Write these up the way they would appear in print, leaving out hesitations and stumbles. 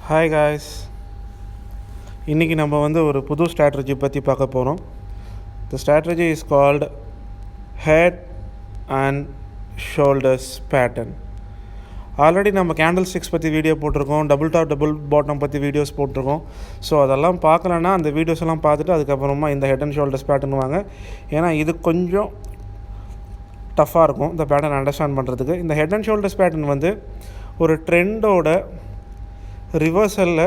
Hi guys, இன்றைக்கி நம்ம ஒரு புது ஸ்ட்ராட்டஜி பற்றி பார்க்க போகிறோம். த strategy is called head and shoulders pattern. Already நம்ம கேண்டில் ஸ்டிக்ஸ் பற்றி வீடியோ போட்டிருக்கோம், டபுள் டாப் டபுள் பாட்டம் பற்றி வீடியோஸ் போட்டிருக்கோம். ஸோ அதெல்லாம் பார்க்கலன்னா அந்த வீடியோஸ் எல்லாம் பார்த்துட்டு அதுக்கப்புறமா இந்த ஹெட் அண்ட் ஷோல்டர்ஸ் பேட்டர்ன் வாங்க. ஏன்னா இது கொஞ்சம் டஃப்பாக இருக்கும் இந்த பேட்டர்ன் அண்டர்ஸ்டாண்ட் பண்ணுறதுக்கு. இந்த ஹெட் அண்ட் ஷோல்டர்ஸ் பேட்டர்ன் ஒரு ட்ரெண்டோட ரிவர்சலில்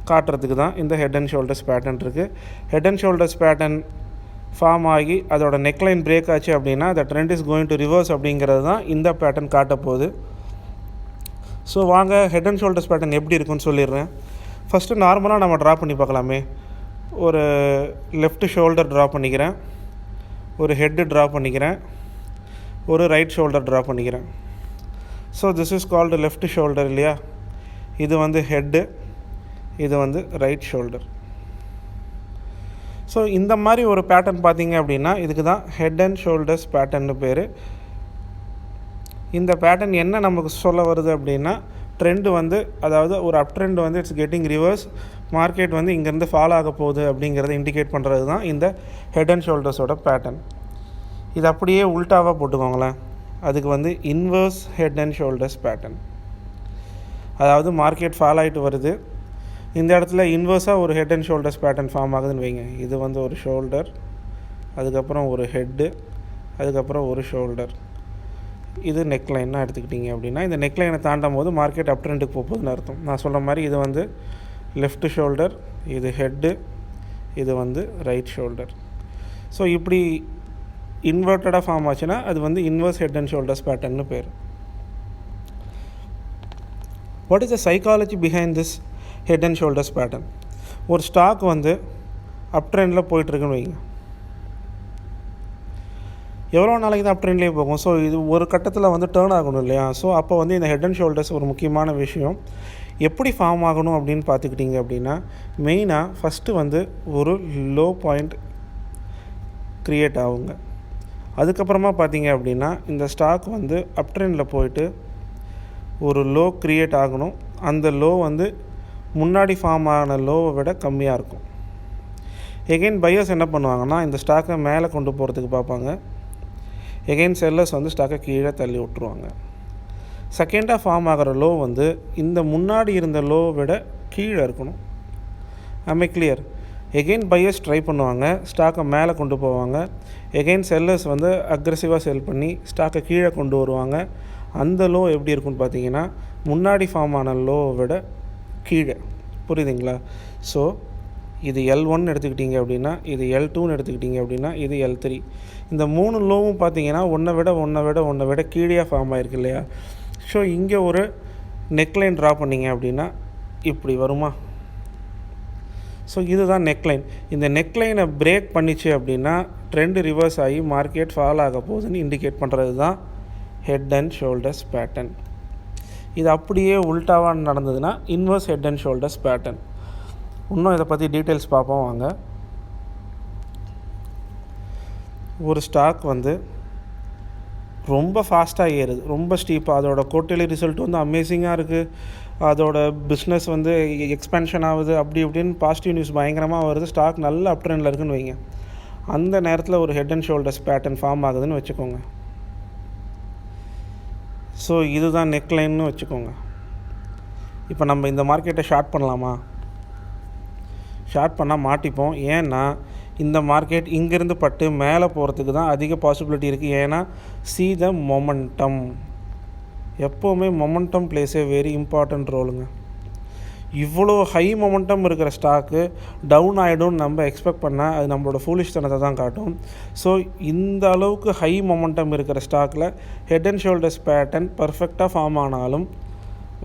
காட்டுறதுக்கு தான் இந்த ஹெட் அண்ட் ஷோல்டர்ஸ் பேட்டர்ன் இருக்குது. Head and shoulders pattern form ஆகி அதோட நெக்லைன் பிரேக் ஆச்சு அப்படின்னா the trend is going to reverse அப்படிங்கிறது தான் இந்த பேட்டர்ன் காட்ட போகுது. ஸோ வாங்க ஹெட் அண்ட் ஷோல்டர்ஸ் பேட்டர்ன் எப்படி இருக்குன்னு சொல்லிடுறேன். ஃபஸ்ட்டு நார்மலாக நம்ம ட்ரா பண்ணி பார்க்கலாமே. ஒரு லெஃப்ட் ஷோல்டர் ட்ரா பண்ணிக்கிறேன், ஒரு ஹெட்டு ட்ரா பண்ணிக்கிறேன், ஒரு ரைட் ஷோல்டர் ட்ரா பண்ணிக்கிறேன். So this is called left shoulder இல்லையா. இது ஹெட்டு, இது ரைட் ஷோல்டர். ஸோ இந்த மாதிரி ஒரு பேட்டர்ன் பார்த்தீங்க அப்படின்னா இதுக்கு தான் ஹெட் அண்ட் ஷோல்டர்ஸ் பேட்டர்னு பேர். இந்த பேட்டர்ன் என்ன நமக்கு சொல்ல வருது அப்படின்னா ட்ரெண்டு அதாவது ஒரு அப் trend it's getting reverse, market இங்கேருந்து ஃபாலோ ஆக போகுது அப்படிங்கிறத இண்டிகேட் பண்ணுறது தான் இந்த ஹெட் அண்ட் ஷோல்டர்ஸோட பேட்டர்ன். இது அப்படியே உல்ட்டாவாக போட்டுக்கோங்களேன். அதுக்கு inverse head and shoulders pattern. அதாவது மார்க்கெட் ஃபால் ஆகிட்டு வருது, இந்த இடத்துல இன்வர்ஸாக ஒரு head and shoulders pattern form ஆகுதுன்னு வைங்க. இது ஒரு ஷோல்டர், அதுக்கப்புறம் ஒரு ஹெட்டு, அதுக்கப்புறம் ஒரு ஷோல்டர். இது நெக்லைன்னாக எடுத்துக்கிட்டிங்க அப்படின்னா இந்த நெக்லைனை தாண்டும் போது மார்க்கெட் அப் ட்ரெண்டுக்கு போகுதுன்னு அர்த்தம். நான் சொல்கிற மாதிரி இது லெஃப்ட் ஷோல்டர், இது ஹெட்டு, இது ரைட் ஷோல்டர். ஸோ இப்படி இன்வெர்ட்டடாக ஃபார்ம் ஆச்சுன்னா அது இன்வர்ஸ் ஹெட் அண்ட் ஷோல்டர்ஸ் பேட்டர்னு பேர். What is the psychology behind this head and shoulders pattern? ஒரு ஸ்டாக் அப் ட்ரெண்டில் போயிட்டுருக்குன்னு வைங்க. எவ்வளோ நாளைக்கு தான் அப் ட்ரெண்ட்லேயே போகும். ஸோ இது ஒரு கட்டத்தில் டேர்ன் ஆகணும் இல்லையா. ஸோ அப்போ இந்த ஹெட் அண்ட் ஷோல்டர்ஸ் ஒரு முக்கியமான விஷயம். எப்படி ஃபார்ம் ஆகணும் அப்படின்னு பார்த்துக்கிட்டிங்க அப்படின்னா மெயினாக ஃபஸ்ட்டு ஒரு லோ பாயிண்ட் க்ரியேட் ஆகுங்க. அதுக்கப்புறமா பார்த்தீங்க அப்படின்னா இந்த ஸ்டாக் அப் ட்ரெண்டில் போயிட்டு ஒரு லோ க்ரியேட் ஆகணும். அந்த லோ முன்னாடி ஃபார்ம் ஆன லோவை விட கம்மியாக இருக்கும். எகெயின் பையர்ஸ் என்ன பண்ணுவாங்கன்னா இந்த ஸ்டாக்கை மேலே கொண்டு போகிறதுக்கு பார்ப்பாங்க. எகெயின் செல்லர்ஸ் ஸ்டாக்கை கீழே தள்ளி விட்டுருவாங்க. செகண்டாக ஃபார்ம் ஆகிற லோ இந்த முன்னாடி இருந்த லோவை விட கீழே இருக்கணும். ஐ கிளியர். எகெயின் பையர்ஸ் ட்ரை பண்ணுவாங்க, ஸ்டாக்கை மேலே கொண்டு போவாங்க. எகெயின் செல்லர்ஸ் அக்ரெசிவாக செல் பண்ணி ஸ்டாக்கை கீழே கொண்டு வருவாங்க. அந்த லோ எப்படி இருக்குன்னு பார்த்தீங்கன்னா முன்னாடி ஃபார்ம் ஆன லோவை விட கீழே. புரியுதுங்களா? ஸோ இது L1 எடுத்துக்கிட்டிங்க அப்படின்னா, இது L2ன்னு எடுத்துக்கிட்டிங்க அப்படின்னா, இது L3. இந்த 3 லோவும் பார்த்தீங்கன்னா ஒன்றை விட கீழே ஃபார்ம் ஆகிருக்கு இல்லையா. ஸோ இங்கே ஒரு நெக்லைன் ட்ரா பண்ணிங்க அப்படின்னா இப்படி வருமா. ஸோ இதுதான் நெக்லைன். இந்த நெக்லைனை பிரேக் பண்ணிச்சு அப்படின்னா ட்ரெண்டு ரிவர்ஸ் ஆகி மார்க்கெட் ஃபால் ஆக போகுதுன்னு இண்டிகேட் பண்ணுறது தான் ஹெட் அண்ட் ஷோல்டர்ஸ் பேட்டர்ன். இது அப்படியே உல்ட்டாவாக நடந்ததுன்னா inverse head and shoulders pattern. இன்னும் இதை பற்றி டீட்டெயில்ஸ் பார்ப்போம் வாங்க. ஒரு ஸ்டாக் ரொம்ப ஃபாஸ்ட்டாக ஏறுது, ரொம்ப ஸ்டீப்பாக. அதோட குவார்ட்டர்லி ரிசல்ட் அமேசிங்காக இருக்குது. அதோட பிஸ்னஸ் எக்ஸ்பென்ஷன் ஆகுது, அப்படி இப்படின்னு பாசிட்டிவ் நியூஸ் பயங்கரமாக வருது. ஸ்டாக் நல்ல அப் ட்ரெண்டில் இருக்குன்னு வைங்க. அந்த நேரத்தில் ஒரு head and shoulders pattern form ஆகுதுன்னு வச்சுக்கோங்க. ஸோ இதுதான் நெக்லைன்னு வச்சுக்கோங்க. இப்போ நம்ம இந்த மார்க்கெட்டை ஷார்ட் பண்ணலாமா? ஷார்ட் பண்ணால் மாட்டிப்போம். ஏன்னா இந்த மார்க்கெட் இங்கேருந்து பட்டு மேலே போகிறதுக்கு தான் அதிக பாசிபிலிட்டி இருக்குது. ஏன்னா see the momentum. எப்போவுமே மொமெண்டம் பிளேஸ் ஏ வெரி இம்பார்ட்டண்ட் ரோலுங்க. இவ்வளோ ஹை மொமெண்டம் இருக்கிற ஸ்டாக்கு டவுன் ஆகிடும்னு நம்ம எக்ஸ்பெக்ட் பண்ணால் அது நம்மளோட ஃபூலிஷ்தனத்தை தான் காட்டும். ஸோ இந்த அளவுக்கு ஹை மொமெண்டம் இருக்கிற ஸ்டாக்கில் ஹெட் அண்ட் ஷோல்டர்ஸ் பேட்டர்ன் பர்ஃபெக்டாக ஃபார்ம் ஆனாலும்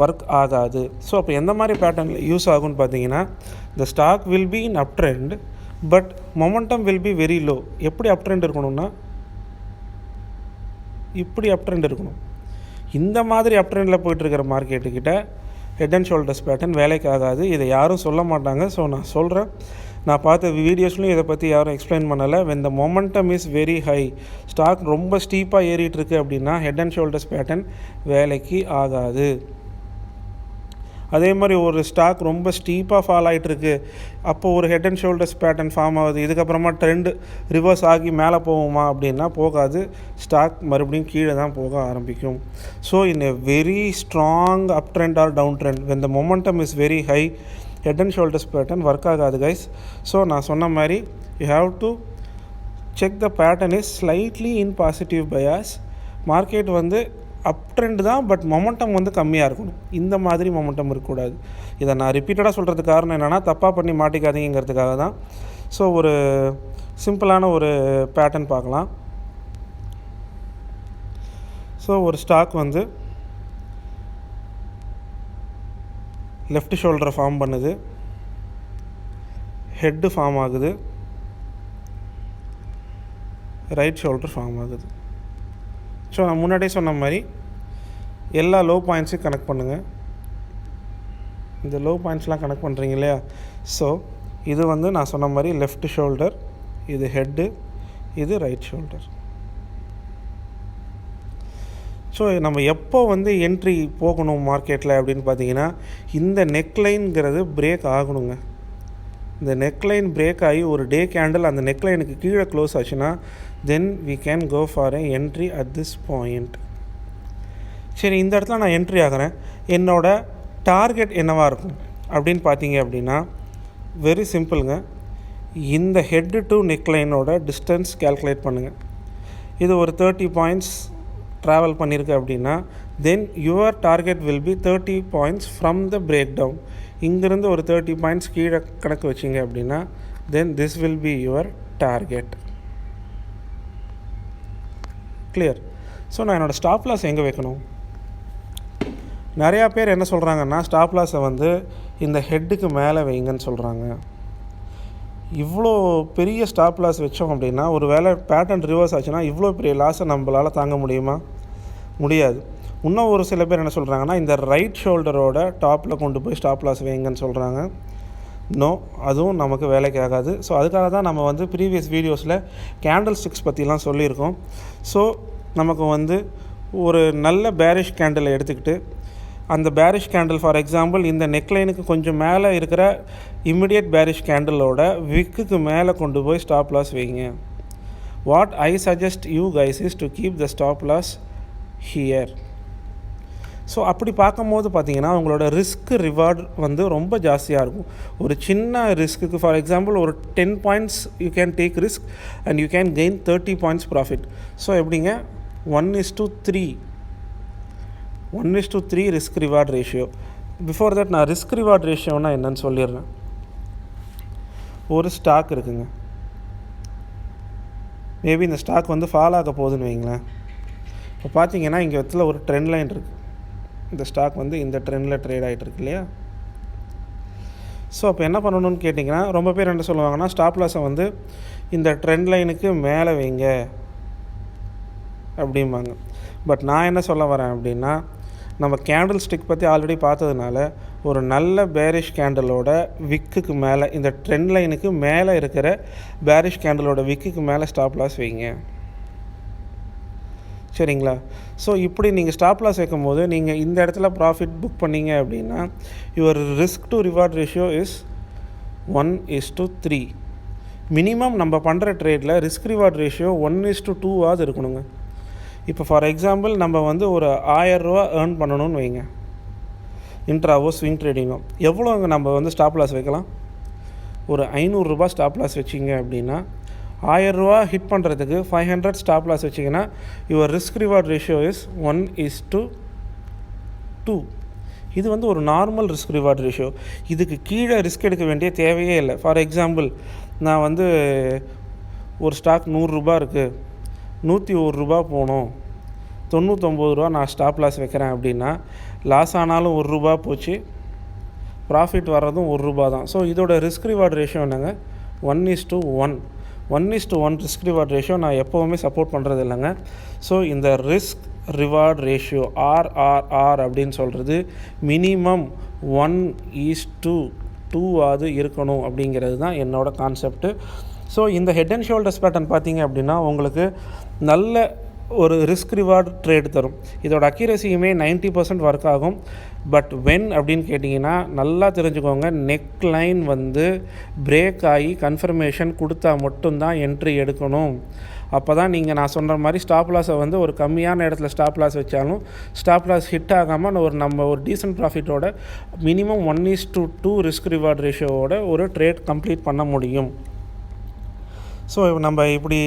ஒர்க் ஆகாது. ஸோ அப்போ எந்த மாதிரி பேட்டர்னில் யூஸ் ஆகும்னு பார்த்தீங்கன்னா the stock will be in uptrend but momentum will be very low. எப்படி அப் ட்ரெண்ட் இருக்கணும்னா இப்படி அப் ட்ரெண்ட் இருக்கணும். இந்த மாதிரி அப் ட்ரெண்டில் போயிட்டுருக்கிற மார்க்கெட்டுக்கிட்ட ஹெட் அண்ட் ஷோல்டர்ஸ் பேட்டர்ன் வேலைக்கு ஆகாது. இதை யாரும் சொல்ல மாட்டாங்க. ஸோ நான் சொல்கிறேன். நான் பார்த்த வீடியோஸ்லையும் இதை பற்றி யாரும் எக்ஸ்பிளைன் பண்ணலை. when the momentum is very high, stock ரொம்ப ஸ்டீப்பாக ஏறிட்டுருக்கு அப்படின்னா ஹெட் அண்ட் ஷோல்டர்ஸ் பேட்டர்ன் வேலைக்கு ஆகாது. அதே மாதிரி ஒரு ஸ்டாக் ரொம்ப ஸ்டீப்பாக ஃபால் ஆகிட்டுருக்கு, அப்போது ஒரு head and shoulders pattern form ஆகுது, இதுக்கப்புறமா ட்ரெண்ட் ரிவர்ஸ் ஆகி மேலே போகுமா அப்படின்னா போகாது, ஸ்டாக் மறுபடியும் கீழே தான் போக ஆரம்பிக்கும். So in a very strong up trend or down trend when the momentum is very high, head and shoulders pattern work ஆகாது கைஸ். ஸோ நான் சொன்ன மாதிரி you have to check the pattern is slightly in positive bias. Market வந்து up trend தான், but momentum வந்து கம்மியாக இருக்கணும். இந்த மாதிரி மொமெண்டம் இருக்கக்கூடாது. இதை நான் ரிப்பீட்டடாக சொல்கிறதுக்கு காரணம் என்னென்னா, தப்பாக பண்ணி மாட்டிக்காதீங்கிறதுக்காக தான். ஸோ ஒரு சிம்பிளான ஒரு பேட்டர்ன் பார்க்கலாம். ஸோ ஒரு ஸ்டாக் வந்து லெஃப்ட் ஷோல்டரை ஃபார்ம் பண்ணுது, ஹெட்டு ஃபார்ம் ஆகுது, ரைட் ஷோல்டர் ஃபார்ம் ஆகுது. ஸோ நான் முன்னாடியே சொன்ன மாதிரி எல்லா லோ பாயிண்ட்ஸையும் கனெக்ட் பண்ணுங்கள். இந்த லோ பாயிண்ட்ஸ்லாம் கனெக்ட் பண்ணுறீங்க இல்லையா? ஸோ இது வந்து நான் சொன்ன மாதிரி லெஃப்ட் ஷோல்டர், இது ஹெட்டு, இது ரைட் ஷோல்டர். ஸோ நம்ம எப்போ வந்து என்ட்ரி போகணும் மார்க்கெட்டில் அப்படின்னு பார்த்தீங்கன்னா, இந்த நெக்லைன்கிறது பிரேக் ஆகணுங்க. இந்த நெக்லைன் பிரேக் ஆகி ஒரு டே கேண்டில் அந்த நெக்லைனுக்கு கீழே க்ளோஸ் ஆச்சுன்னா தென் we can go for a entry at this point. சரி, இந்த இடத்துல நான் என்ட்ரி ஆகிறேன், என்னோடய டார்கெட் என்னவாக இருக்கும் அப்படின்னு பார்த்தீங்க அப்படின்னா, வெரி சிம்பிளுங்க. இந்த ஹெட்டு டு நெக்லைனோட டிஸ்டன்ஸ் கேல்குலேட் பண்ணுங்கள். இது ஒரு 30 பாயிண்ட்ஸ் ட்ராவல் பண்ணியிருக்கு அப்படின்னா then your target will be 30 points from the break down. இங்கேருந்து ஒரு 30 பாயிண்ட்ஸ் கீழே கணக்கு வச்சிங்க அப்படின்னா then this will be your target. Clear? So நான் என்னோடய ஸ்டாப் லாஸ் எங்கே வைக்கணும்? நிறையா பேர் என்ன சொல்கிறாங்கன்னா, ஸ்டாப் லாஸை வந்து இந்த ஹெட்டுக்கு மேலே வைங்கன்னு சொல்கிறாங்க. இவ்வளோ பெரிய ஸ்டாப் லாஸ் வச்சோம் அப்படின்னா, ஒரு வேளை பேட்டர்ன் ரிவர்ஸ் ஆச்சுன்னா இவ்வளோ பெரிய லாஸை நம்மளால் தாங்க முடியுமா? முடியாது. இன்னும் ஒரு சில பேர் என்ன சொல்கிறாங்கன்னா, இந்த ரைட் ஷோல்டரோட டாப்பில் கொண்டு போய் ஸ்டாப் லாஸ் வைங்கன்னு சொல்கிறாங்க. நோ, அதுவும் நமக்கு வேலைக்கு ஆகாது. ஸோ அதுக்காக தான் நம்ம வந்து ப்ரீவியஸ் வீடியோஸில் கேண்டில் ஸ்டிக்ஸ் பற்றிலாம் சொல்லியிருக்கோம். ஸோ நமக்கு வந்து ஒரு நல்ல பேரிஷ் கேண்டிலை எடுத்துக்கிட்டு, அந்த பேரிஷ் கேண்டில் ஃபார் எக்ஸாம்பிள் இந்த நெக்லைனுக்கு கொஞ்சம் மேலே இருக்கிற இம்மிடியட் பேரிஷ் கேண்டிலோட விக்குக்கு மேலே கொண்டு போய் ஸ்டாப் லாஸ் வைங்க. What I suggest you guys is to keep the stop loss here. So அப்படி பார்க்கும்போது பார்த்தீங்கன்னா உங்களோட ரிஸ்க் ரிவார்டு வந்து ரொம்ப ஜாஸ்தியாக இருக்கும். ஒரு சின்ன ரிஸ்க்குக்கு ஃபார் எக்ஸாம்பிள் ஒரு 10 points you can take risk and you can gain 30 points profit. So எப்படிங்க 1:3 1:3 risk reward ratio. Before that நான் ரிஸ்க் ரிவார்ட் ரேஷியோனா என்னன்னு சொல்லிடுறேன். ஒரு ஸ்டாக் இருக்குங்க, மேபி இந்த ஸ்டாக் வந்து ஃபால் ஆக போகுதுன்னு வைங்களேன். இப்போ பார்த்தீங்கன்னா இங்கே இடத்துல ஒரு ட்ரெண்ட் லைன் இருக்குது. இந்த ஸ்டாக் வந்து இந்த ட்ரெண்டில் ட்ரேட் ஆகிட்டு இருக்கு இல்லையா? ஸோ அப்போ என்ன பண்ணணும்னு கேட்டிங்கன்னா, ரொம்ப பேர் என்ன சொல்லுவாங்கன்னா, ஸ்டாப் லாஸை வந்து இந்த ட்ரெண்ட் லைனுக்கு மேலே வைங்க அப்படிம்பாங்க. பட் நான் என்ன சொல்ல வரேன் அப்படின்னா, நம்ம கேண்டில் ஸ்டிக் பற்றி ஆல்ரெடி பார்த்ததுனால ஒரு நல்ல பேரிஷ் கேண்டலோட விக்குக்கு மேலே, இந்த ட்ரெண்ட் லைனுக்கு மேலே இருக்கிற பேரிஷ் கேண்டலோட விக்குக்கு மேலே ஸ்டாப் லாஸ் வைங்க. சரிங்களா? ஸோ இப்படி நீங்கள் ஸ்டாப் லாஸ் வைக்கும் போது நீங்கள் இந்த இடத்துல ப்ராஃபிட் புக் பண்ணிங்க அப்படின்னா your risk to reward ratio is 1:3. Minimum நம்ம பண்ணுற ட்ரேடில் ரிஸ்க் ரிவார்ட் ரேஷியோ 1:2 இருக்கணுங்க. இப்போ ஃபார் எக்ஸாம்பிள் நம்ம வந்து ஒரு 1000 ரூபா ஏர்ன் பண்ணணும்னு வைங்க, இன்ட்ராவோ ஸ்விங் ட்ரேடிங்கோ. எவ்வளோங்க நம்ம வந்து ஸ்டாப் லாஸ் வைக்கலாம்? ஒரு 500 ரூபா ஸ்டாப் லாஸ் வச்சிங்க அப்படின்னா 1000 ரூபா ஹிட் பண்ணுறதுக்கு 500 ஸ்டாப் லாஸ் வச்சிங்கன்னா your risk reward ratio is 1:2. இது வந்து ஒரு நார்மல் ரிஸ்க் ரிவார்ட் ரேஷியோ. இதுக்கு கீழே ரிஸ்க் எடுக்க வேண்டிய தேவையே இல்லை. ஃபார் எக்ஸாம்பிள் நான் வந்து ஒரு ஸ்டாக் 100 ரூபா இருக்குது, 101 ரூபா போகணும், 99 ரூபா நான் ஸ்டாப் லாஸ் வைக்கிறேன் அப்படின்னா லாஸ் ஆனாலும் 1 ரூபா போச்சு, ப்ராஃபிட் வர்றதும் 1 ரூபா தான். ஸோ இதோட ரிஸ்க் ரிவார்ட் ரேஷியோ என்னங்க? 1:1. 1:1 ரிஸ்க் ரிவார்ட் ரேஷியோ நான் எப்போவுமே சப்போர்ட் பண்ணுறது இல்லைங்க. ஸோ இந்த ரிஸ்க் ரிவார்ட் ரேஷியோ RRR அப்படின்னு சொல்கிறது மினிமம் 1:2 இருக்கணும் அப்படிங்கிறது தான் என்னோடய கான்செப்ட்டு. ஸோ இந்த ஹெட் அண்ட் ஷோல்டர்ஸ் பேட்டர்ன் பார்த்தீங்க அப்படின்னா உங்களுக்கு நல்ல ஒரு ரிஸ்க் ரிவார்டு ட்ரேட் தரும். இதோட அக்யூரசியுமே 90% ஒர்க் ஆகும். பட் வென் அப்படின்னு கேட்டிங்கன்னா நல்லா தெரிஞ்சுக்கோங்க, நெக் லைன் வந்து பிரேக் ஆகி கன்ஃபர்மேஷன் கொடுத்தா மட்டும்தான் என்ட்ரி எடுக்கணும். அப்போ தான் நீங்கள் நான் சொல்கிற மாதிரி ஸ்டாப் லாஸை வந்து ஒரு கம்மியான இடத்துல ஸ்டாப் லாஸ் வச்சாலும் ஸ்டாப் லாஸ் ஹிட் ஆகாமல் நம்ம ஒரு டீசன்ட் ப்ராஃபிட்டோட மினிமம் 1:2 ரிஸ்க் ரிவார்டு ரேஷியோவோட ஒரு ட்ரேட் கம்ப்ளீட் பண்ண முடியும். ஸோ நம்ம இப்படி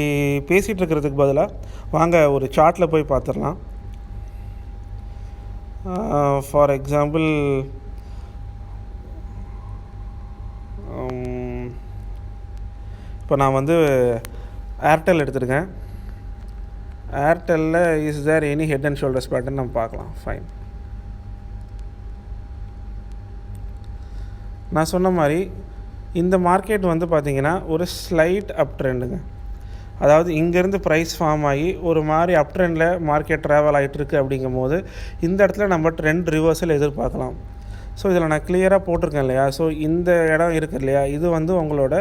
பேசிகிட்டு இருக்கிறதுக்கு பதிலாக வாங்க ஒரு சார்ட்டில் போய் பார்த்துடலாம். ஃபார் எக்ஸாம்பிள் இப்போ நான் வந்து ஏர்டெல் எடுத்துருக்கேன். ஏர்டெல்லில் is there any head and shoulders pattern நம்ம பார்க்கலாம். ஃபைன். நான் சொன்ன மாதிரி இந்த மார்க்கெட் வந்து பார்த்திங்கன்னா ஒரு ஸ்லைட் அப் ட்ரெண்டுங்க. அதாவது இங்கேருந்து ப்ரைஸ் ஃபார்ம் ஆகி ஒரு மாதிரி அப் ட்ரெண்டில் மார்க்கெட் ட்ராவல் ஆகிட்டுருக்கு. அப்படிங்கும் போது இந்த இடத்துல நம்ம ட்ரெண்ட் ரிவர்சல் எதிர்பார்க்கலாம். ஸோ இதில் நான் கிளியராக போட்டிருக்கேன் இல்லையா. ஸோ இந்த இடம் இருக்குது இல்லையா, இது வந்து உங்களோட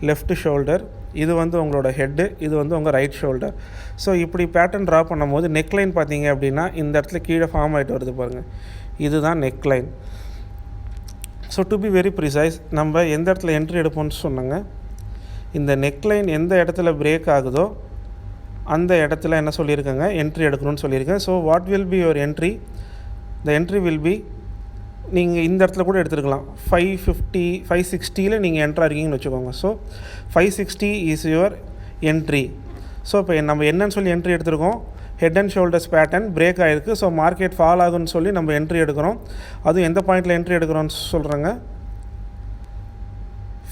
லெஃப்ட் ஷோல்டர், இது வந்து உங்களோட ஹெட்டு, இது வந்து உங்கள் ரைட் ஷோல்டர். ஸோ இப்படி பேட்டர்ன் ட்ரா பண்ணும்போது நெக்லைன் பார்த்தீங்க அப்படின்னா இந்த இடத்துல கீழே ஃபார்ம் ஆகிட்டு வருது பாருங்கள், இதுதான் neckline. So to be very precise, நம்ம எந்த இடத்துல என்ட்ரி எடுப்போம்னு சொன்னாங்க, இந்த நெக்லைன் எந்த இடத்துல பிரேக் ஆகுதோ அந்த இடத்துல என்ன சொல்லியிருக்கேங்க, என்ட்ரி எடுக்கணும்னு சொல்லியிருக்கேன். So what will be your entry? The entry will be, நீங்கள் இந்த இடத்துல கூட எடுத்துருக்கலாம், 550 560 நீங்கள் என்ட்ரு இருக்கீங்கன்னு வச்சுக்கோங்க. So 560 is your entry. So இப்போ நம்ம என்னன்னு சொல்லி என்ட்ரி எடுத்துருக்கோம், head and shoulders pattern break ஆகிருக்கு. ஸோ மார்க்கெட் ஃபால் ஆகுன்னு சொல்லி நம்ம என்ட்ரி எடுக்கிறோம். அதுவும் எந்த பாயிண்டில் என்ட்ரி எடுக்கிறோன்னு சொல்கிறாங்க,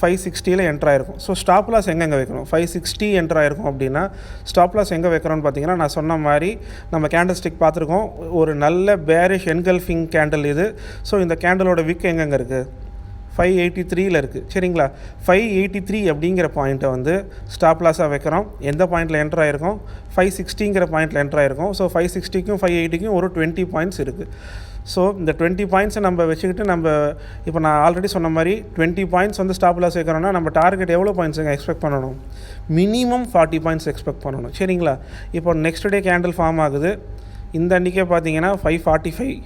560 என்ட்ரு ஆகிருக்கும். ஸோ ஸ்டாப் லாஸ் எங்கே வைக்கணும், 560 என்ட்ரு ஆகிருக்கும் அப்படின்னா ஸ்டாப் லாஸ் எங்கே வைக்கிறோன்னு பார்த்தீங்கன்னா, நான் சொன்ன மாதிரி நம்ம கேண்டில் ஸ்டிக் பார்த்துருக்கோம், ஒரு நல்ல பேரிஷ் என்கல்ஃபிங் கேண்டில் இது. ஸோ இந்த கேண்டலோட விக் எங்கெங்கே இருக்குது, 583 இருக்குது. சரிங்களா, 583 அப்படிங்கிற பாயிண்ட்டை வந்து ஸ்டாப் லாஸாக வைக்கிறோம். எந்த பாயிண்டில் என்ட்ரு ஆகிருக்கும், 560 பாயிண்டில் என்ட்ரு ஆகிருக்கும். ஸோ 560க்கும் 580க்கும் ஒரு 20 பாயிண்ட்ஸ் இருக்குது. ஸோ இந்த 20 பாயிண்ட்ஸை நம்ம வச்சுக்கிட்டு நம்ம இப்போ நான் ஆல்ரெடி சொன்ன மாதிரி 20 பாயிண்ட்ஸ் வந்து ஸ்டாப் லாஸ் வைக்கிறோன்னா நம்ம டார்கெட் எவ்வளோ பாயிண்ட்ஸுங்க எக்ஸ்பெக்ட் பண்ணணும், மினிமம் 40 பாயிண்ட்ஸ் எக்ஸ்பெக்ட் பண்ணணும். சரிங்களா, இப்போ நெக்ஸ்ட் டே கேண்டில் ஃபார்ம் ஆகுது, இந்த அன்றைக்கே பார்த்தீங்கன்னா 545,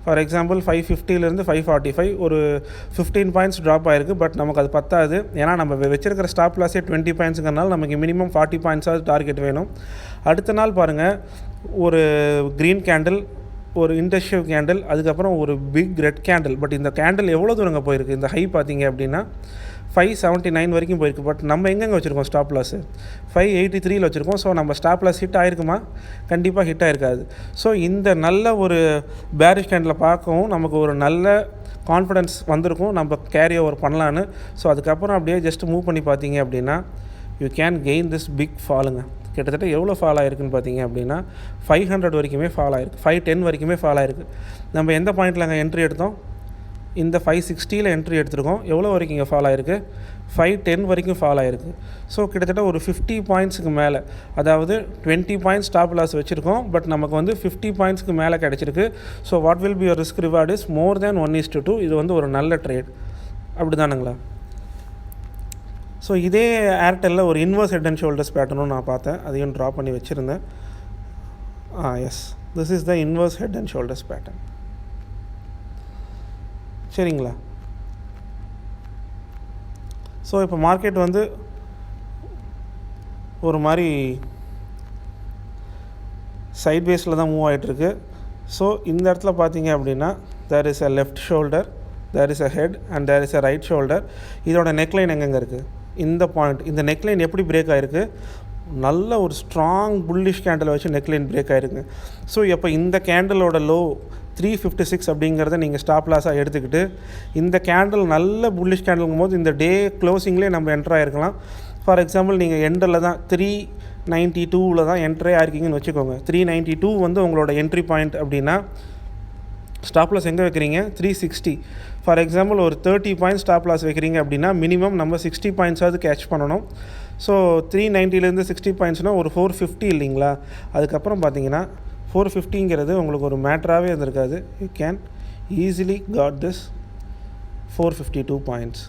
ஃபார் எக்ஸாம்பிள் 550லேருந்து 545 ஒரு 15 பாயிண்ட்ஸ் ட்ராப் ஆகிருக்கு. பட் நமக்கு அது பத்தாது, ஏன்னா நம்ம வச்சிருக்கிற ஸ்டாப் லாஸே 20 பாயிண்ட்ஸுங்கிறனால நமக்கு மினிமம் 40 பாயிண்ட்ஸாவது டார்கெட் வேணும். அடுத்த நாள் பாருங்கள், ஒரு க்ரீன் கேண்டில், ஒரு இண்டஸ்ட்ரியல் கேண்டில், அதுக்கப்புறம் ஒரு பிக் ரெட் கேண்டில். பட் இந்த கேண்டில் எவ்வளோ தூரங்க போயிருக்கு, இந்த ஹை பார்த்தீங்க அப்படின்னா 579 வரைக்கும் போயிருக்கு. பட் நம்ம எங்கெங்கே வச்சுருக்கோம் ஸ்டாப் லாஸு, 583 வச்சுருக்கோம். ஸோ நம்ம ஸ்டாப் லாஸ் ஹிட் ஆகிருக்குமா, கண்டிப்பாக ஹிட் ஆகிருக்காது. ஸோ இந்த நல்ல ஒரு பேரிஷ் கேண்டில் பார்க்கவும் நமக்கு ஒரு நல்ல கான்ஃபிடென்ஸ் வந்திருக்கும், நம்ம கேரி ஓவர் பண்ணலான்னு. ஸோ அதுக்கப்புறம் அப்படியே ஜஸ்ட் மூவ் பண்ணி பார்த்தீங்க அப்படின்னா you can gain this big ஃபாலுங்க. கிட்டத்தட்ட எவ்வளோ ஃபால் ஆகிருக்குன்னு பார்த்தீங்க அப்படின்னா 500 வரைக்குமே ஃபால் ஆகிருக்கு, 510 வரைக்குமே ஃபால் ஆகிருக்கு. நம்ம எந்த பாயிண்டில் அங்கே என்ட்ரி எடுத்தோம், இந்த 560 என்ட்ரி எடுத்துருக்கோம். எவ்வளோ வரைக்கும் இங்கே ஃபால் ஆகிருக்கு, 510 வரைக்கும் ஃபால் ஆகிருக்கு. ஸோ கிட்டத்தட்ட ஒரு 50 பாயிண்ட்ஸுக்கு மேலே, அதாவது 20 பாயிண்ட்ஸ் ஸ்டாப் லாஸ் வச்சுருக்கோம். பட் நமக்கு வந்து 50 பாயிண்ட்ஸ்க்கு மேலே கிடச்சிருக்கு. So what will be your risk reward is more than 1:2. இது வந்து ஒரு நல்ல ட்ரேட், அப்படி தானுங்களா. ஸோ இதே ஏர்டெல்லில் ஒரு இன்வர்ஸ் ஹெட் அண்ட் ஷோல்டர்ஸ் பேட்டர்னும் நான் பார்த்தேன், அதையும் ட்ரா பண்ணி வச்சுருந்தேன். Yes, this is the inverse head and shoulders pattern. சரிங்களா. ஸோ இப்போ மார்க்கெட் வந்து ஒரு மாதிரி சைட்வேஸில் தான் மூவ் ஆகிட்டுருக்கு. ஸோ இந்த இடத்துல பார்த்தீங்க அப்படின்னா there is a left shoulder, there is a head and there is a right shoulder. இதோட நெக்லைன் எங்கெங்கே இருக்குது, இந்த பாயிண்ட், இந்த நெக்லைன் எப்படி பிரேக் ஆகிருக்கு, நல்ல ஒரு ஸ்ட்ராங் புல்லிஷ் கேண்டில் வச்சு நெக்லைன் பிரேக் ஆகிருக்கு. ஸோ இப்போ இந்த கேண்டலோட லோ 356 அப்படிங்கிறத நீங்கள் ஸ்டாப் லாஸாக எடுத்துக்கிட்டு, இந்த கேண்டில் நல்ல புல்லிஷ் கேண்டில்ங்கும் போது இந்த டே க்ளோசிங்லேயே நம்ம என்ட்ரு ஆகிருக்கலாம். ஃபார் எக்ஸாம்பிள் நீங்கள் எண்டில் தான் 392 தான் என்ட்ரே ஆகிருக்கீங்கன்னு வச்சுக்கோங்க. 392 வந்து உங்களோட என்ட்ரி பாயிண்ட் அப்படின்னா ஸ்டாப் லாஸ் எங்கே வைக்கிறீங்க, 360. ஃபார் எக்ஸாம்பிள் ஒரு 30 பாயிண்ட்ஸ் ஸ்டாப் லாஸ் வைக்கிறீங்க அப்படின்னா மினிமம் நம்ம 60 பாயிண்ட்ஸாவது கேட்ச் பண்ணணும். ஸோ 390லேருந்து 60 பாயிண்ட்ஸ்னால் ஒரு 450 இல்லைங்களா. அதுக்கப்புறம் பார்த்தீங்கன்னா 450ங்கிறது உங்களுக்கு ஒரு மேட்டராகவே இருந்திருக்காது. You can easily got this 452 points.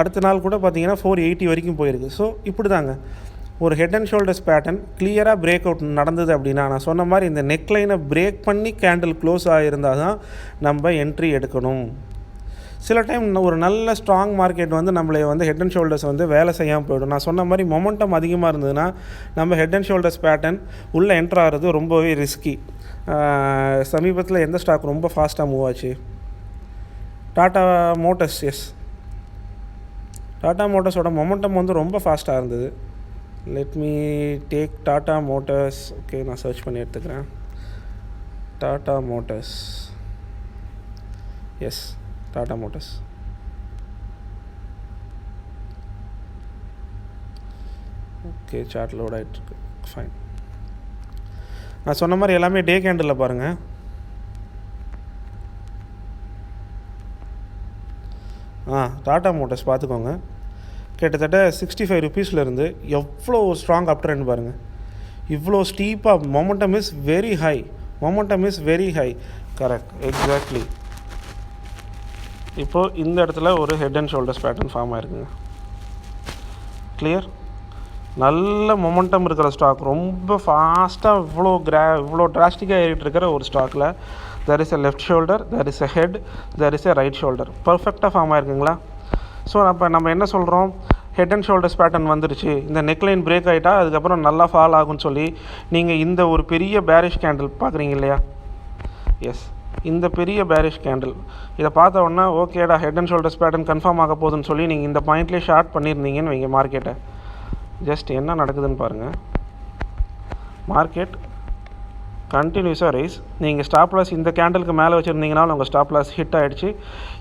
அடுத்த நாள் கூட பார்த்தீங்கன்னா 480 வரைக்கும் போயிருக்கு. ஸோ இப்படி தாங்க ஒரு ஹெட் அண்ட் ஷோல்டர்ஸ் பேட்டர்ன் கிளியராக பிரேக் அவுட் நடந்தது அப்படின்னா, நான் சொன்ன மாதிரி இந்த நெக்லைனை பிரேக் பண்ணி கேண்டில் க்ளோஸ் ஆகியிருந்தால் தான் நம்ம என்ட்ரி எடுக்கணும். சில டைம் ஒரு நல்ல ஸ்ட்ராங் மார்க்கெட் வந்து நம்மளை வந்து ஹெட் அண்ட் ஷோல்டர்ஸ் வந்து வேலை செய்யாமல் போய்டும். நான் சொன்ன மாதிரி மொமெண்டம் அதிகமாக இருந்ததுன்னா நம்ம ஹெட் அண்ட் ஷோல்டர்ஸ் பேட்டர்ன் உள்ளே என்ட்ரு ஆகிறது ரொம்பவே ரிஸ்கி. சமீபத்தில் எந்த ஸ்டாக் ரொம்ப ஃபாஸ்ட்டாக மூவ் ஆச்சு? டாட்டா மோட்டர்ஸ். எஸ், டாட்டா மோட்டர்ஸோட மொமெண்டம் வந்து ரொம்ப ஃபாஸ்ட்டாக இருந்தது. Let me take Tata Motors. Okay, நான் சர்ச் பண்ணி எடுத்துக்கிறேன். Tata Motors. Yes, Tata Motors. Okay, chart load ஆகிட்டுருக்கு. ஃபைன். நான் சொன்ன மாதிரி எல்லாமே டே கேண்டில் பாருங்கள். டாட்டா மோட்டர்ஸ் பார்த்துக்கோங்க. கிட்டத்தட்ட 65 ருபீஸ்லேருந்து எவ்வளோ ஸ்ட்ராங் அப் ட்ரெண்ட் பாருங்கள். இவ்வளோ ஸ்டீப்பாக momentum is very high. Momentum is very high. Correct, exactly. இப்போது இந்த இடத்துல ஒரு head and shoulders pattern form ஆகிருக்குங்க. கிளியர். நல்ல மொமெண்டம் இருக்கிற ஸ்டாக், ரொம்ப ஃபாஸ்ட்டாக இவ்வளோ டிராஸ்டிக்காக ஏறிட்டு இருக்கிற ஒரு ஸ்டாக்கில் there is a left shoulder, there is a head, there is a right shoulder. பர்ஃபெக்டாக ஃபார்ம் ஆகிருக்குங்களா? ஸோ அப்போ நம்ம என்ன சொல்கிறோம், ஹெட் அண்ட் ஷோல்டர்ஸ் பேட்டர்ன் வந்துருச்சு, இந்த நெக்லைன் பிரேக் ஆகிட்டா அதுக்கப்புறம் நல்லா ஃபால் ஆகும்னு சொல்லி நீங்கள் இந்த ஒரு பெரிய பேரிஷ் கேண்டில் பார்க்குறீங்க இல்லையா? எஸ், இந்த பெரிய பேரிஷ் கேண்டில் இதை பார்த்த உடனே ஓகேடா head and shoulders pattern confirm ஆக போகுதுன்னு சொல்லி நீங்கள் இந்த பாயிண்ட்லேயே ஷார்ட் பண்ணியிருந்தீங்கன்னு வைங்க மார்க்கெட்டை. ஜஸ்ட் என்ன நடக்குதுன்னு பாருங்கள். மார்க்கெட் கண்டினியூஸாக ரைஸ். நீங்கள் ஸ்டாப் லாஸ் இந்த கேண்டலுக்கு மேலே வச்சுருந்தீங்கனாலும் உங்கள் ஸ்டாப் லாஸ் ஹிட் ஆகிடுச்சு,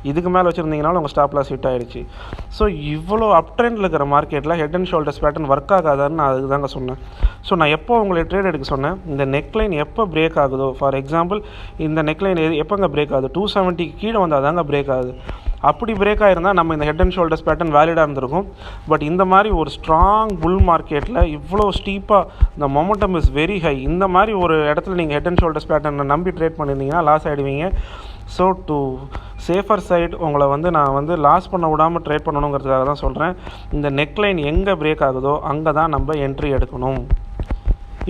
இதுக்கு மேலே வச்சுருந்தீங்கனாலும் உங்கள் ஸ்டாப் லாஸ் ஹிட் ஆகிடுச்சு. ஸோ இவ்வளோ அப் ட்ரெண்டில் இருக்கிற மார்க்கெட்டில் head and shoulders pattern work ஆகாதான்னு நான் அதுக்கு தாங்க சொன்னேன். ஸோ நான் எப்போ உங்களை ட்ரேட் எடுக்க சொன்னேன், இந்த நெக்லைன் எப்போ பிரேக் ஆகுதோ, ஃபார் எக்ஸாம்பிள் இந்த நெக்லைன் எப்போங்க பிரேக் ஆகுது, 270 கீழே வந்தால் தாங்க பிரேக் ஆகுது. அப்படி பிரேக் ஆகிருந்தால் நம்ம இந்த ஹெட் அண்ட் ஷோல்டர்ஸ் பேட்டர்ன் வேலிடாக இருந்திருக்கும். பட் இந்த மாதிரி ஒரு ஸ்ட்ராங் புல் மார்க்கெட்டில் இவ்வளோ ஸ்டீப்பாக இந்த மொமெண்டம் இஸ் வெரி ஹை, இந்த மாதிரி ஒரு இடத்துல நீங்கள் ஹெட் அண்ட் ஷோல்டர்ஸ் பேட்டர்னை நம்பி ட்ரேட் பண்ணியிருந்தீங்கன்னா லாஸ் ஆகிடுவீங்க. ஸோ டு சேஃபர் சைட் உங்களை வந்து நான் வந்து லாஸ் பண்ண விடாமல் ட்ரேட் பண்ணணுங்கிறதுக்காக தான் சொல்கிறேன். இந்த நெக்லைன் எங்கே பிரேக் ஆகுதோ அங்கே தான் நம்ம என்ட்ரி எடுக்கணும்.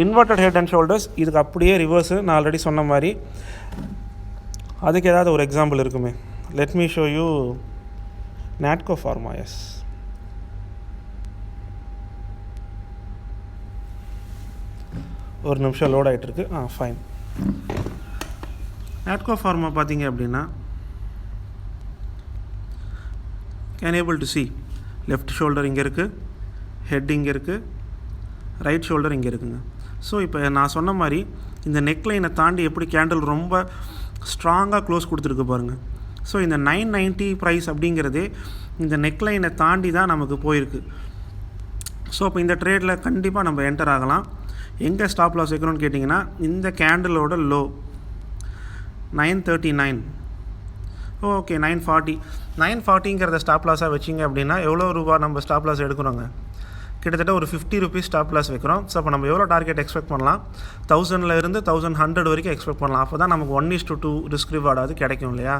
இன்வெர்டட் ஹெட் அண்ட் ஷோல்டர்ஸ் இதுக்கு அப்படியே ரிவர்ஸு. நான் ஆல்ரெடி சொன்ன மாதிரி அதுக்கு ஏதாவது ஒரு எக்ஸாம்பிள் இருக்குமே. Let me show you Natco Pharma. Yes, ஒரு நிமிஷம் லோட் ஆகிட்டுருக்கு. ஃபைன். நாட்கோ ஃபார்மா பார்த்தீங்க அப்படின்னா can able to see left shoulder இங்கே இருக்குது, ஹெட் இங்கே இருக்குது, ரைட் ஷோல்டர் இங்கே இருக்குங்க. ஸோ இப்போ நான் சொன்ன மாதிரி இந்த நெக்லைனை தாண்டி எப்படி கேண்டில் ரொம்ப ஸ்ட்ராங்காக க்ளோஸ் கொடுத்துருக்கு பாருங்கள். ஸோ இந்த 990 ப்ரைஸ் அப்படிங்கிறதே இந்த நெக்லைனை தாண்டி தான் நமக்கு போயிருக்கு. ஸோ இப்போ இந்த ட்ரேடில் கண்டிப்பாக நம்ம என்டர் ஆகலாம். எங்கே ஸ்டாப் லாஸ் வைக்கணும்னு கேட்டிங்கன்னா இந்த கேண்டிலோட லோ 939. ஓகே, 940 ஸ்டாப் லாஸாக வச்சிங்க அப்படின்னா எவ்வளோ ரூபா நம்ம ஸ்டாப் லாஸ் எடுக்கிறோங்க? கிட்டத்தட்ட ஒரு 50 ருபீஸ் ஸ்டாப் லாஸ் வைக்கிறோம். ஸோ அப்போ நம்ம எவ்வளோ டார்கெட் எக்ஸ்பெக்ட் பண்ணலாம்? 1000 1100 வரைக்கும் எக்ஸ்பெக்ட் பண்ணலாம். அப்போ தான் நமக்கு 1:2 ரிஸ்க் ரிவார்டாவது கிடைக்கும் இல்லையா?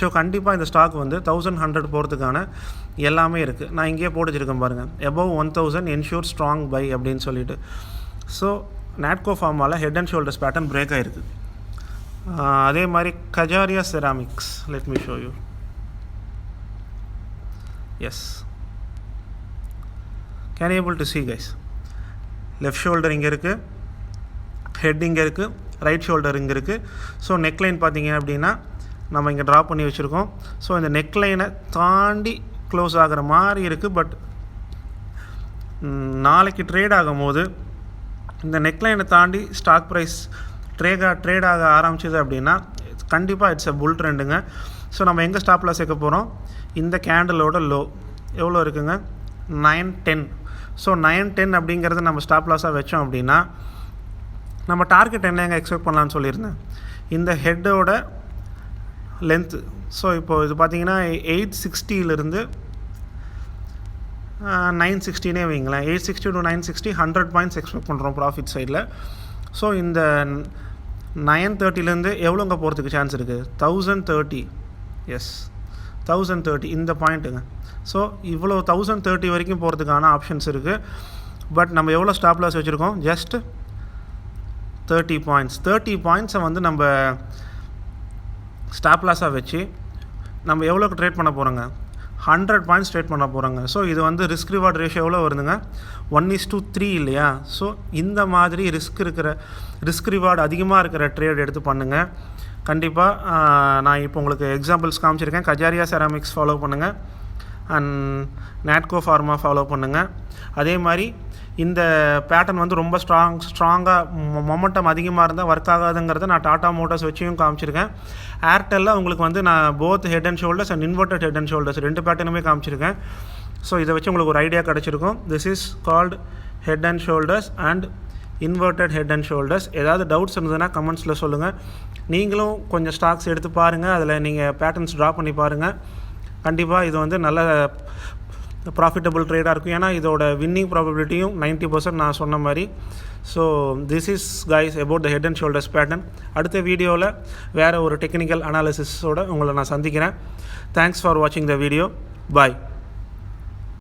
ஸோ கண்டிப்பாக இந்த ஸ்டாக் வந்து 1100 போகிறதுக்கான எல்லாமே இருக்குது. நான் இங்கேயே போட்டு வச்சுருக்கேன் பாருங்கள், above 1000 என்ஷூர் ஸ்ட்ராங் பை அப்படின்னு சொல்லிட்டு. ஸோ நாட்கோ ஃபார்மாவில் head and shoulders pattern break ஆகிருக்கு. அதே மாதிரி Kajaria ceramics, let me show you. Yes, can able to see guys, left shoulder இங்கே இருக்குது, ஹெட் இங்கே இருக்குது, ரைட் ஷோல்டர் இங்கே இருக்குது. ஸோ நெக்லைன் பார்த்தீங்க அப்படின்னா நம்ம இங்கே ட்ரா பண்ணி வச்சுருக்கோம். ஸோ இந்த நெக்லைனை தாண்டி க்ளோஸ் ஆகிற மாதிரி இருக்குது. பட் நாளைக்கு ட்ரேட் ஆகும் போது இந்த நெக்லைனை தாண்டி ஸ்டாக் ப்ரைஸ் ட்ரேட் ஆக ஆரம்பிச்சிது அப்படின்னா கண்டிப்பாக இட்ஸ் அ புல் ட்ரெண்டுங்க. ஸோ நம்ம எங்கே ஸ்டாப் லாஸ் வைக்க போகிறோம்? இந்த கேண்டலோட லோ எவ்வளோ இருக்குங்க? 910. ஸோ 910 அப்படிங்கிறது நம்ம ஸ்டாப் லாஸாக வச்சோம் அப்படின்னா நம்ம டார்கெட் என்னங்க எக்ஸ்பெக்ட் பண்ணலான்னு சொல்லியிருந்தேன், இந்த ஹெட்டோட லென்த்து. ஸோ இப்போது இது பார்த்தீங்கன்னா 860 960 வைங்களேன். 860 to 960 100 பாயிண்ட்ஸ் எக்ஸ்பெக்ட் பண்ணுறோம் ப்ராஃபிட் சைடில். ஸோ இந்த 930 எவ்வளோங்க போகிறதுக்கு சான்ஸ் இருக்குது? 1030. எஸ், 1030 இந்த பாயிண்ட்டுங்க. ஸோ இவ்வளோ 1030 வரைக்கும் போகிறதுக்கான ஆப்ஷன்ஸ் இருக்குது. பட் நம்ம எவ்வளோ ஸ்டாப் லாஸ் வச்சுருக்கோம்? Just 30 points. 30 பாயிண்ட்ஸை வந்து நம்ம ஸ்டாப் லாஸாக வச்சு நம்ம எவ்வளோக்கு ட்ரேட் பண்ண போகிறோங்க? 100 பாயிண்ட்ஸ் ட்ரேட் பண்ண போகிறாங்க. ஸோ இது வந்து ரிஸ்க் ரிவார்ட் ரேஷியோ எவ்வளோ வருதுங்க? 1:3 இல்லையா? ஸோ இந்த மாதிரி ரிஸ்க் ரிவார்டு அதிகமாக இருக்கிற ட்ரேட் எடுத்து பண்ணுங்கள். கண்டிப்பாக நான் இப்போ உங்களுக்கு எக்ஸாம்பிள்ஸ் காமிச்சிருக்கேன். கஜாரியா செராமிக்ஸ் ஃபாலோ பண்ணுங்கள் அண்ட் நாட்கோ ஃபார்மா ஃபாலோ பண்ணுங்கள். அதே மாதிரி இந்த பேட்டர்ன் வந்து ரொம்ப ஸ்ட்ராங்காக மொமெண்டம் அதிகமாக இருந்தால் ஒர்க் ஆகாதுங்கிறத நான் டாடா மோட்டார்ஸ் வச்சியும் காமிச்சிருக்கேன். ஏர்டெல்லில் உங்களுக்கு வந்து நான் both head and shoulders and inverted head and shoulders 2 பேட்டர்னுமே காமிச்சிருக்கேன். ஸோ இதை வச்சு உங்களுக்கு ஒரு ஐடியா கிடச்சிருக்கும். This is called head and shoulders and inverted head and shoulders. ஏதாவது டவுட்ஸ் இருந்ததுன்னா கமெண்ட்ஸில் சொல்லுங்கள். நீங்களும் கொஞ்சம் ஸ்டாக்ஸ் எடுத்து பாருங்கள். அதில் நீங்கள் பேட்டர்ன்ஸ் ட்ரா பண்ணி பாருங்கள். கண்டிப்பாக இது வந்து நல்ல ப்ராஃபிட்டபிள் ட்ரேடாக இருக்கும். ஏன்னா இதோட வின்னிங் ப்ராபபிலிட்டியும் 90% நான் சொன்ன மாதிரி. So this is guys about the head and shoulders pattern. அடுத்த வீடியோவில் வேறு ஒரு டெக்னிக்கல் அனாலிசிஸோடு உங்களை நான் சந்திக்கிறேன். தேங்க்ஸ் ஃபார் வாட்சிங் த வீடியோ. பாய்.